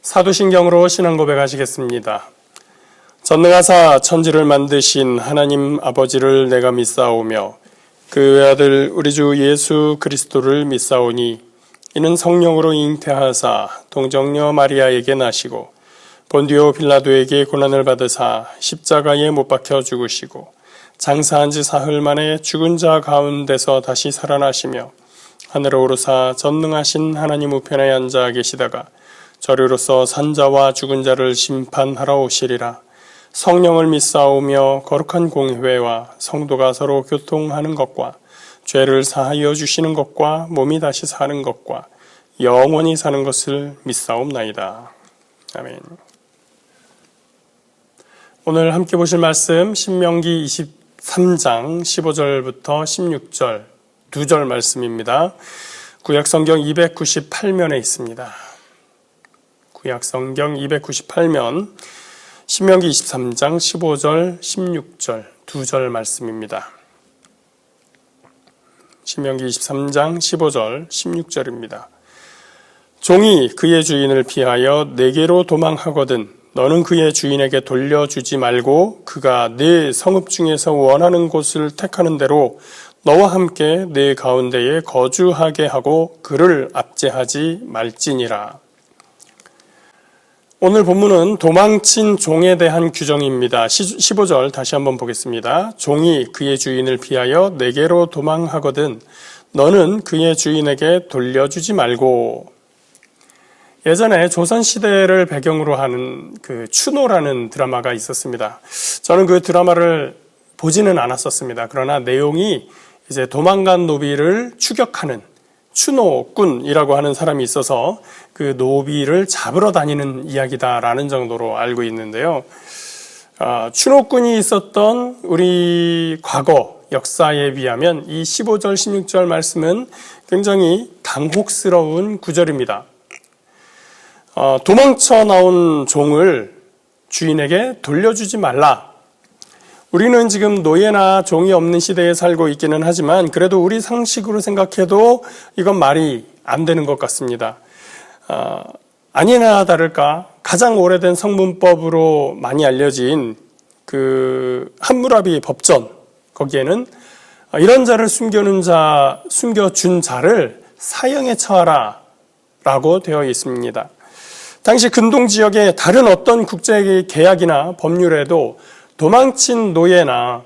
사도신경으로 신앙 고백하시겠습니다. 전능하사 천지를 만드신 하나님 아버지를 내가 믿사오며 그 외아들 우리 주 예수 그리스도를 믿사오니 이는 성령으로 잉태하사 동정녀 마리아에게 나시고 본디오 빌라도에게 고난을 받으사 십자가에 못 박혀 죽으시고 장사한 지 사흘 만에 죽은 자 가운데서 다시 살아나시며 하늘에 오르사 전능하신 하나님 우편에 앉아 계시다가 저리로서 산자와 죽은 자를 심판하러 오시리라. 성령을 믿사오며 거룩한 공회와 성도가 서로 교통하는 것과 죄를 사하여 주시는 것과 몸이 다시 사는 것과 영원히 사는 것을 믿사옵나이다. 아멘. 오늘 함께 보실 말씀 신명기 23장 15절부터 16절 2절 말씀입니다. 구약성경 298면에 있습니다. 구약성경 298면 신명기 23장 15절 16절 2절 말씀입니다. 신명기 23장 15절 16절입니다. 종이 그의 주인을 피하여 내게로 도망하거든 너는 그의 주인에게 돌려주지 말고 그가 네 성읍 중에서 원하는 곳을 택하는 대로 너와 함께 네 가운데에 거주하게 하고 그를 압제하지 말지니라. 오늘 본문은 도망친 종에 대한 규정입니다. 15절 다시 한번 보겠습니다. 종이 그의 주인을 피하여 내게로 도망하거든 너는 그의 주인에게 돌려주지 말고. 예전에 조선시대를 배경으로 하는 그 추노라는 드라마가 있었습니다. 저는 그 드라마를 보지는 않았었습니다. 그러나 내용이 이제 도망간 노비를 추격하는 추노꾼이라고 하는 사람이 있어서 그 노비를 잡으러 다니는 이야기다라는 정도로 알고 있는데요. 추노꾼이 있었던 우리 과거 역사에 비하면 이 15절, 16절 말씀은 굉장히 당혹스러운 구절입니다. 도망쳐 나온 종을 주인에게 돌려주지 말라. 우리는 지금 노예나 종이 없는 시대에 살고 있기는 하지만 그래도 우리 상식으로 생각해도 이건 말이 안 되는 것 같습니다. 아니나 다를까 가장 오래된 성문법으로 많이 알려진 그 함무라비 법전 거기에는 이런 자를 숨겨준 자를 사형에 처하라 라고 되어 있습니다. 당시 근동 지역의 다른 어떤 국제 계약이나 법률에도 도망친 노예나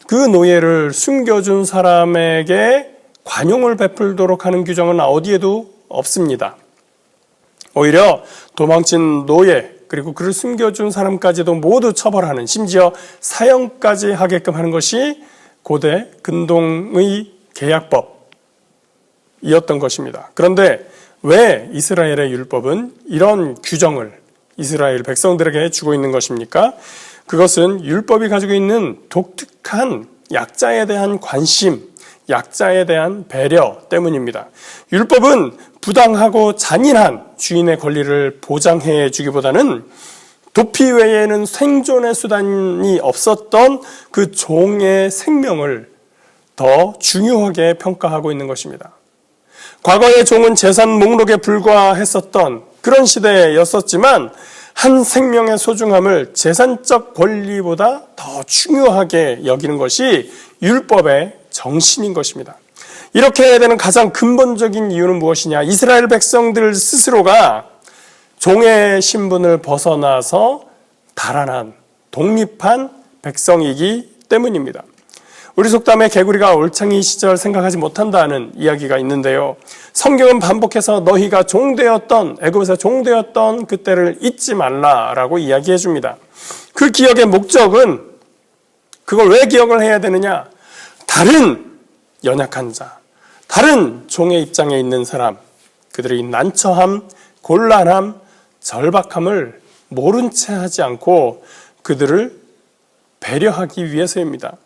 그 노예를 숨겨준 사람에게 관용을 베풀도록 하는 규정은 어디에도 없습니다. 오히려 도망친 노예 그리고 그를 숨겨준 사람까지도 모두 처벌하는 심지어 사형까지 하게끔 하는 것이 고대 근동의 계약법이었던 것입니다. 그런데 왜 이스라엘의 율법은 이런 규정을 이스라엘 백성들에게 주고 있는 것입니까? 그것은 율법이 가지고 있는 독특한 약자에 대한 관심, 약자에 대한 배려 때문입니다. 율법은 부당하고 잔인한 주인의 권리를 보장해 주기보다는 도피 외에는 생존의 수단이 없었던 그 종의 생명을 더 중요하게 평가하고 있는 것입니다. 과거의 종은 재산 목록에 불과했었던 그런 시대였었지만 한 생명의 소중함을 재산적 권리보다 더 중요하게 여기는 것이 율법의 정신인 것입니다. 이렇게 해야 되는 가장 근본적인 이유는 무엇이냐? 이스라엘 백성들 스스로가 종의 신분을 벗어나서 달아난 독립한 백성이기 때문입니다. 우리 속담에 개구리가 올챙이 시절 생각하지 못한다는 이야기가 있는데요. 성경은 반복해서 너희가 종되었던 애굽에서 종되었던 그때를 잊지 말라라고 이야기해 줍니다. 그 기억의 목적은 그걸 왜 기억을 해야 되느냐? 다른 연약한 자, 다른 종의 입장에 있는 사람, 그들의 난처함, 곤란함, 절박함을 모른 채 하지 않고 그들을 배려하기 위해서입니다.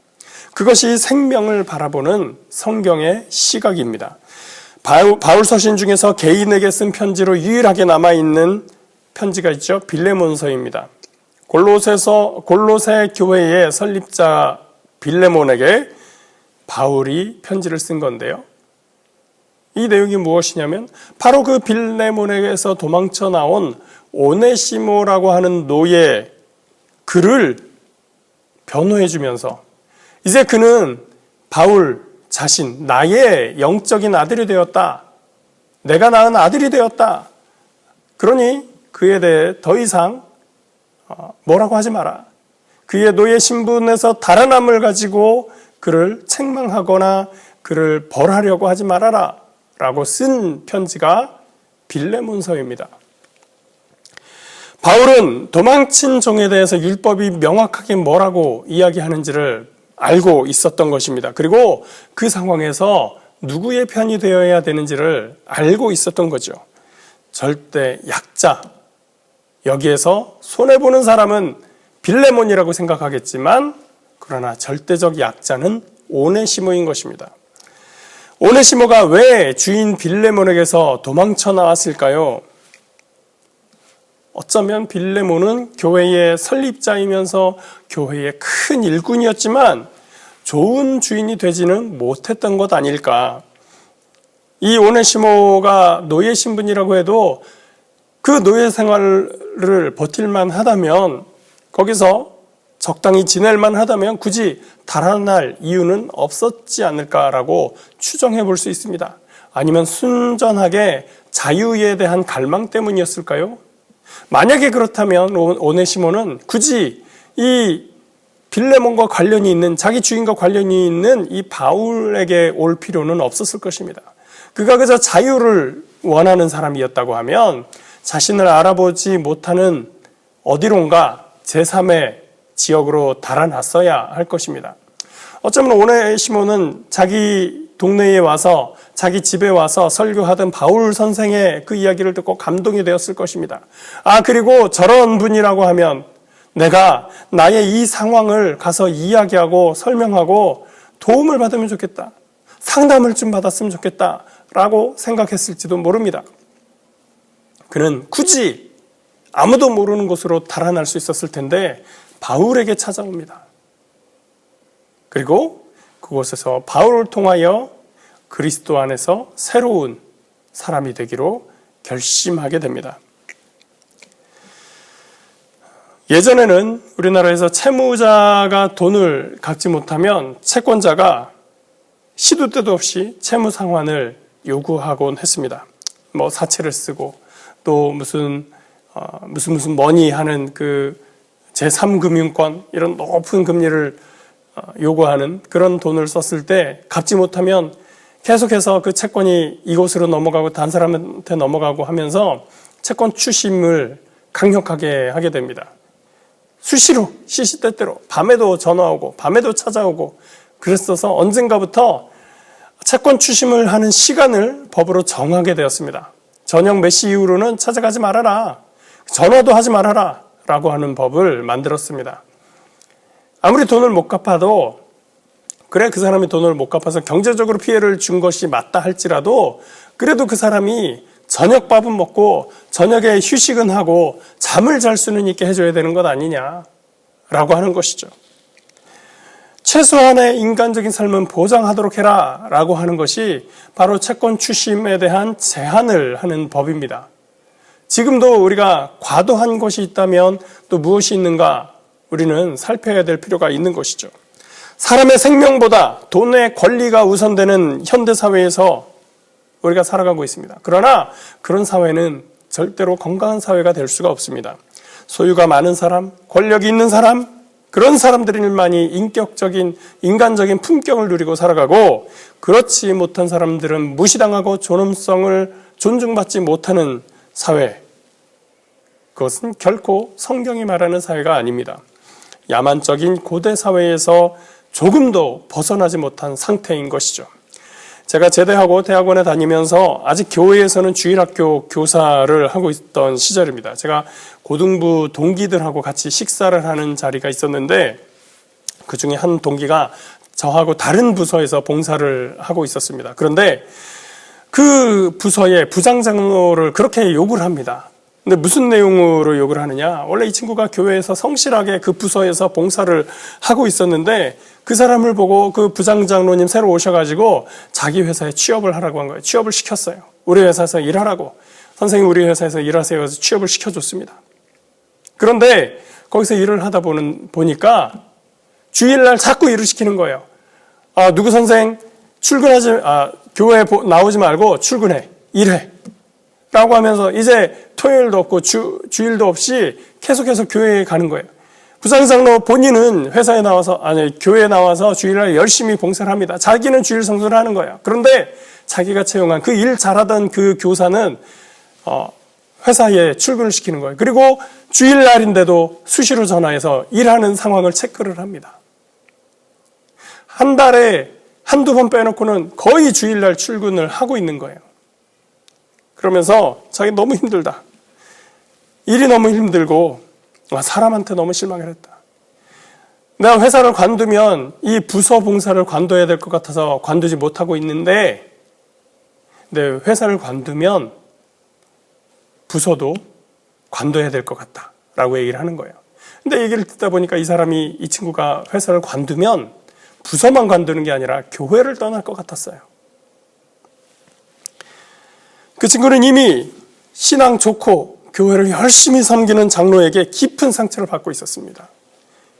그것이 생명을 바라보는 성경의 시각입니다. 바울 서신 중에서 개인에게 쓴 편지로 유일하게 남아있는 편지가 있죠. 빌레몬서입니다. 골로새 교회의 설립자 빌레몬에게 바울이 편지를 쓴 건데요. 이 내용이 무엇이냐면 바로 그 빌레몬에게서 도망쳐 나온 오네시모라고 하는 노예 그를 변호해 주면서 이제 그는 바울 자신, 나의 영적인 아들이 되었다. 내가 낳은 아들이 되었다. 그러니 그에 대해 더 이상 뭐라고 하지 마라. 그의 노예 신분에서 달아남을 가지고 그를 책망하거나 그를 벌하려고 하지 말아라 라고 쓴 편지가 빌레몬서입니다. 바울은 도망친 종에 대해서 율법이 명확하게 뭐라고 이야기하는지를 알고 있었던 것입니다. 그리고 그 상황에서 누구의 편이 되어야 되는지를 알고 있었던 거죠. 절대 약자, 여기에서 손해보는 사람은 빌레몬이라고 생각하겠지만 그러나 절대적 약자는 오네시모인 것입니다. 오네시모가 왜 주인 빌레몬에게서 도망쳐 나왔을까요? 어쩌면 빌레몬은 교회의 설립자이면서 교회의 큰 일꾼이었지만 좋은 주인이 되지는 못했던 것 아닐까. 이 오네시모가 노예 신분이라고 해도 그 노예 생활을 버틸만 하다면, 거기서 적당히 지낼만 하다면 굳이 달아날 이유는 없었지 않을까라고 추정해 볼 수 있습니다. 아니면 순전하게 자유에 대한 갈망 때문이었을까요? 만약에 그렇다면 오네시모는 굳이 이 빌레몬과 관련이 있는, 자기 주인과 관련이 있는 이 바울에게 올 필요는 없었을 것입니다. 그가 그저 자유를 원하는 사람이었다고 하면 자신을 알아보지 못하는 어디론가 제3의 지역으로 달아났어야 할 것입니다. 어쩌면 오네시모는 자기 동네에 와서, 자기 집에 와서 설교하던 바울 선생의 그 이야기를 듣고 감동이 되었을 것입니다. 그리고 저런 분이라고 하면 내가 나의 이 상황을 가서 이야기하고 설명하고 도움을 받으면 좋겠다. 상담을 좀 받았으면 좋겠다. 라고 생각했을지도 모릅니다. 그는 굳이 아무도 모르는 곳으로 달아날 수 있었을 텐데 바울에게 찾아옵니다. 그리고 그곳에서 바울을 통하여 그리스도 안에서 새로운 사람이 되기로 결심하게 됩니다. 예전에는 우리나라에서 채무자가 돈을 갚지 못하면 채권자가 시도 때도 없이 채무 상환을 요구하곤 했습니다. 뭐 사채를 쓰고 또 무슨 머니 하는 그 제3금융권 이런 높은 금리를 요구하는 그런 돈을 썼을 때 갚지 못하면 계속해서 그 채권이 이곳으로 넘어가고 다른 사람한테 넘어가고 하면서 채권 추심을 강력하게 하게 됩니다. 수시로 시시때때로 밤에도 전화오고 밤에도 찾아오고 그랬어서 언젠가부터 채권 추심을 하는 시간을 법으로 정하게 되었습니다. 저녁 몇 시 이후로는 찾아가지 말아라. 전화도 하지 말아라. 라고 하는 법을 만들었습니다. 아무리 돈을 못 갚아도 그래 그 사람이 돈을 못 갚아서 경제적으로 피해를 준 것이 맞다 할지라도 그래도 그 사람이 저녁밥은 먹고 저녁에 휴식은 하고 잠을 잘 수는 있게 해줘야 되는 것 아니냐라고 하는 것이죠. 최소한의 인간적인 삶은 보장하도록 해라 라고 하는 것이 바로 채권 추심에 대한 제한을 하는 법입니다. 지금도 우리가 과도한 것이 있다면 또 무엇이 있는가 우리는 살펴야 될 필요가 있는 것이죠. 사람의 생명보다 돈의 권리가 우선되는 현대사회에서 우리가 살아가고 있습니다. 그러나 그런 사회는 절대로 건강한 사회가 될 수가 없습니다. 소유가 많은 사람, 권력이 있는 사람, 그런 사람들만이 인격적인, 인간적인 품격을 누리고 살아가고 그렇지 못한 사람들은 무시당하고 존엄성을 존중받지 못하는 사회. 그것은 결코 성경이 말하는 사회가 아닙니다. 야만적인 고대 사회에서 조금도 벗어나지 못한 상태인 것이죠. 제가 제대하고 대학원에 다니면서 아직 교회에서는 주일학교 교사를 하고 있던 시절입니다. 제가 고등부 동기들하고 같이 식사를 하는 자리가 있었는데 그 중에 한 동기가 저하고 다른 부서에서 봉사를 하고 있었습니다. 그런데 그 부서의 부장장로를 그렇게 욕을 합니다. 근데 무슨 내용으로 욕을 하느냐? 원래 이 친구가 교회에서 성실하게 그 부서에서 봉사를 하고 있었는데 그 사람을 보고 그 부장장로님 새로 오셔가지고 자기 회사에 취업을 하라고 한 거예요. 취업을 시켰어요. 우리 회사에서 일하라고. 선생님 우리 회사에서 일하세요 해서 취업을 시켜줬습니다. 그런데 거기서 일을 하다 보니까 주일날 자꾸 일을 시키는 거예요. 누구 선생 교회 나오지 말고 출근해, 일해 라고 하면서 이제 토요일도 없고 주일도 없이 계속해서 교회에 가는 거예요. 부장장로 본인은 교회에 나와서 주일날 열심히 봉사를 합니다. 자기는 주일 성수를 하는 거예요. 그런데 자기가 채용한 그 일 잘하던 그 교사는 회사에 출근을 시키는 거예요. 그리고 주일날인데도 수시로 전화해서 일하는 상황을 체크를 합니다. 한 달에 한두 번 빼놓고는 거의 주일날 출근을 하고 있는 거예요. 그러면서 자기 너무 힘들다. 일이 너무 힘들고 사람한테 너무 실망을 했다. 내가 회사를 관두면 이 부서 봉사를 관둬야 될 것 같아서 관두지 못하고 있는데 내 회사를 관두면 부서도 관둬야 될 것 같다 라고 얘기를 하는 거예요. 근데 얘기를 듣다 보니까 이 친구가 회사를 관두면 부서만 관두는 게 아니라 교회를 떠날 것 같았어요. 그 친구는 이미 신앙 좋고 교회를 열심히 섬기는 장로에게 깊은 상처를 받고 있었습니다.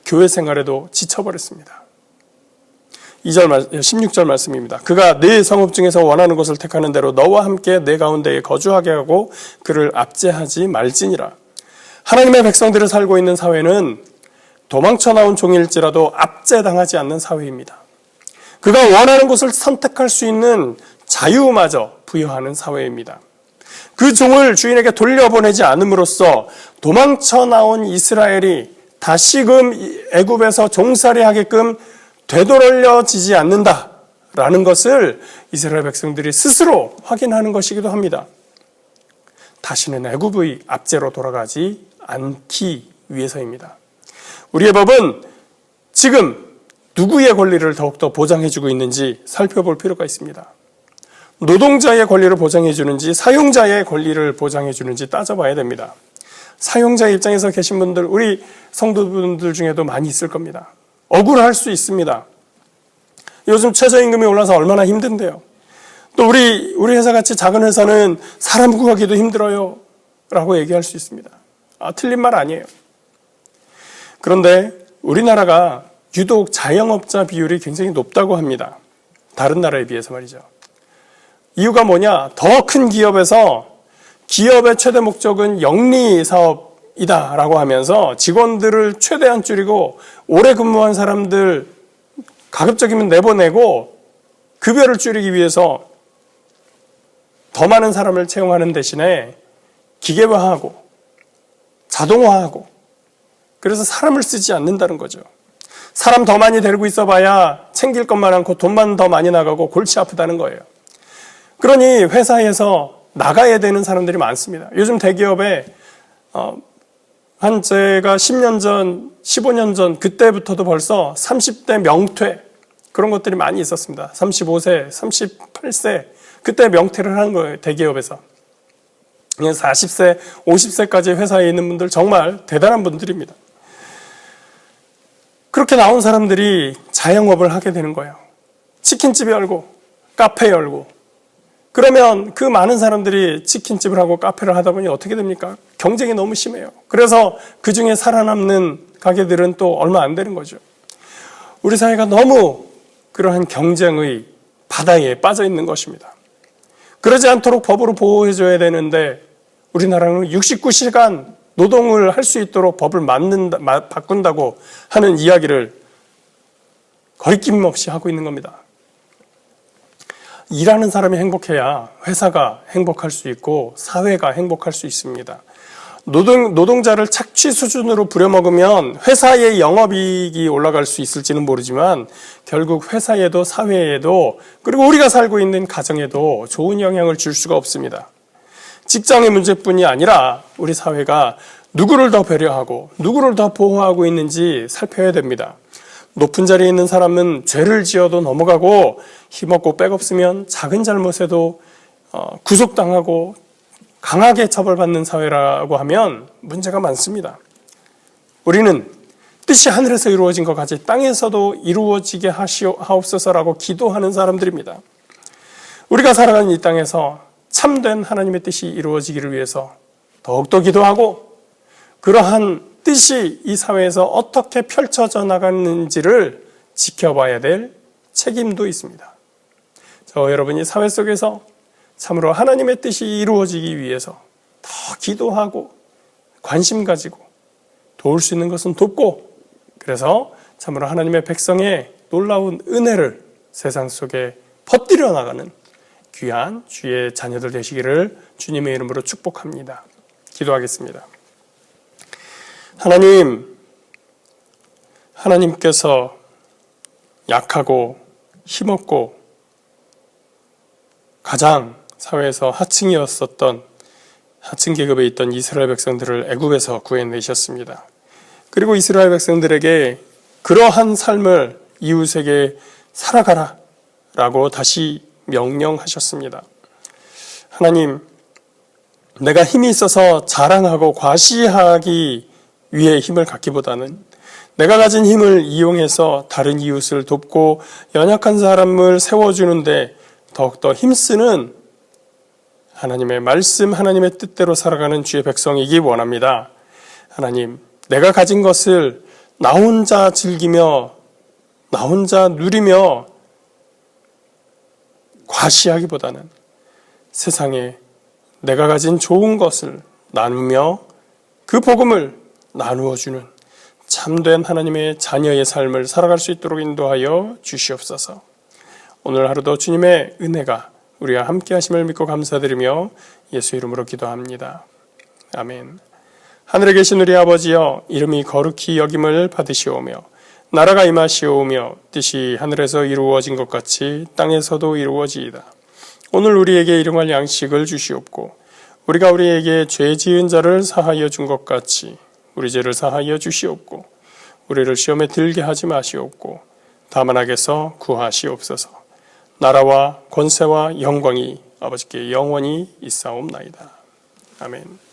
교회 생활에도 지쳐버렸습니다. 16절 말씀입니다. 그가 네 성읍 중에서 원하는 곳을 택하는 대로 너와 함께 내 가운데에 거주하게 하고 그를 압제하지 말지니라. 하나님의 백성들이 살고 있는 사회는 도망쳐 나온 종일지라도 압제당하지 않는 사회입니다. 그가 원하는 곳을 선택할 수 있는 자유마저 부여하는 사회입니다. 그 종을 주인에게 돌려보내지 않음으로써 도망쳐 나온 이스라엘이 다시금 애굽에서 종살이 하게끔 되돌려지지 않는다라는 것을 이스라엘 백성들이 스스로 확인하는 것이기도 합니다. 다시는 애굽의 압제로 돌아가지 않기 위해서입니다. 우리의 법은 지금 누구의 권리를 더욱더 보장해주고 있는지 살펴볼 필요가 있습니다. 노동자의 권리를 보장해주는지 사용자의 권리를 보장해주는지 따져봐야 됩니다. 사용자의 입장에서 계신 분들, 우리 성도분들 중에도 많이 있을 겁니다. 억울할 수 있습니다. 요즘 최저임금이 올라서 얼마나 힘든데요. 또 우리 회사같이 작은 회사는 사람 구하기도 힘들어요 라고 얘기할 수 있습니다. 틀린 말 아니에요. 그런데 우리나라가 유독 자영업자 비율이 굉장히 높다고 합니다. 다른 나라에 비해서 말이죠. 이유가 뭐냐? 더 큰 기업에서 기업의 최대 목적은 영리 사업이다라고 하면서 직원들을 최대한 줄이고 오래 근무한 사람들 가급적이면 내보내고 급여를 줄이기 위해서 더 많은 사람을 채용하는 대신에 기계화하고 자동화하고 그래서 사람을 쓰지 않는다는 거죠. 사람 더 많이 데리고 있어봐야 챙길 것만 많고 돈만 더 많이 나가고 골치 아프다는 거예요. 그러니 회사에서 나가야 되는 사람들이 많습니다. 요즘 대기업에 제가 10년 전, 15년 전 그때부터도 벌써 30대 명퇴 그런 것들이 많이 있었습니다. 35세, 38세 그때 명퇴를 하는 거예요. 대기업에서. 40세, 50세까지 회사에 있는 분들 정말 대단한 분들입니다. 그렇게 나온 사람들이 자영업을 하게 되는 거예요. 치킨집 열고 카페 열고 그러면 그 많은 사람들이 치킨집을 하고 카페를 하다 보니 어떻게 됩니까? 경쟁이 너무 심해요. 그래서 그 중에 살아남는 가게들은 또 얼마 안 되는 거죠. 우리 사회가 너무 그러한 경쟁의 바다에 빠져 있는 것입니다. 그러지 않도록 법으로 보호해줘야 되는데 우리나라는 69시간 노동을 할 수 있도록 법을 바꾼다고 하는 이야기를 거리낌 없이 하고 있는 겁니다. 일하는 사람이 행복해야 회사가 행복할 수 있고 사회가 행복할 수 있습니다. 노동자를 착취 수준으로 부려먹으면 회사의 영업이익이 올라갈 수 있을지는 모르지만 결국 회사에도 사회에도 그리고 우리가 살고 있는 가정에도 좋은 영향을 줄 수가 없습니다. 직장의 문제뿐이 아니라 우리 사회가 누구를 더 배려하고 누구를 더 보호하고 있는지 살펴야 됩니다. 높은 자리에 있는 사람은 죄를 지어도 넘어가고 힘없고 백없으면 작은 잘못에도 구속당하고 강하게 처벌받는 사회라고 하면 문제가 많습니다. 우리는 뜻이 하늘에서 이루어진 것 같이 땅에서도 이루어지게 하옵소서라고 기도하는 사람들입니다. 우리가 살아가는 이 땅에서 참된 하나님의 뜻이 이루어지기를 위해서 더욱더 기도하고 그러한 뜻이 이 사회에서 어떻게 펼쳐져 나가는지를 지켜봐야 될 책임도 있습니다. 저와 여러분이 사회 속에서 참으로 하나님의 뜻이 이루어지기 위해서 더 기도하고 관심 가지고 도울 수 있는 것은 돕고, 그래서 참으로 하나님의 백성의 놀라운 은혜를 세상 속에 퍼뜨려 나가는 귀한 주의 자녀들 되시기를 주님의 이름으로 축복합니다. 기도하겠습니다. 하나님께서 약하고 힘없고 가장 사회에서 하층이었었던 하층 계급에 있던 이스라엘 백성들을 애굽에서 구해내셨습니다. 그리고 이스라엘 백성들에게 그러한 삶을 이웃에게 살아가라 라고 다시 명령하셨습니다. 하나님, 내가 힘이 있어서 자랑하고 과시하기 위해 힘을 갖기보다는 내가 가진 힘을 이용해서 다른 이웃을 돕고 연약한 사람을 세워주는데 더욱더 힘쓰는 하나님의 말씀, 하나님의 뜻대로 살아가는 주의 백성이기 원합니다. 하나님, 내가 가진 것을 나 혼자 즐기며 나 혼자 누리며 과시하기보다는 세상에 내가 가진 좋은 것을 나누며 그 복음을 나누어 주는 참된 하나님의 자녀의 삶을 살아갈 수 있도록 인도하여 주시옵소서. 오늘 하루도 주님의 은혜가 우리와 함께 하심을 믿고 감사드리며 예수 이름으로 기도합니다. 아멘. 하늘에 계신 우리 아버지여, 이름이 거룩히 여김을 받으시오며 나라가 임하시오며 뜻이 하늘에서 이루어진 것 같이 땅에서도 이루어지이다. 오늘 우리에게 일용할 양식을 주시옵고 우리가 우리에게 죄 지은 자를 사하여 준 것 같이 우리 죄를 사하여 주시옵고 우리를 시험에 들게 하지 마시옵고 다만 악에서 구하시옵소서. 나라와 권세와 영광이 아버지께 영원히 있사옵나이다. 아멘.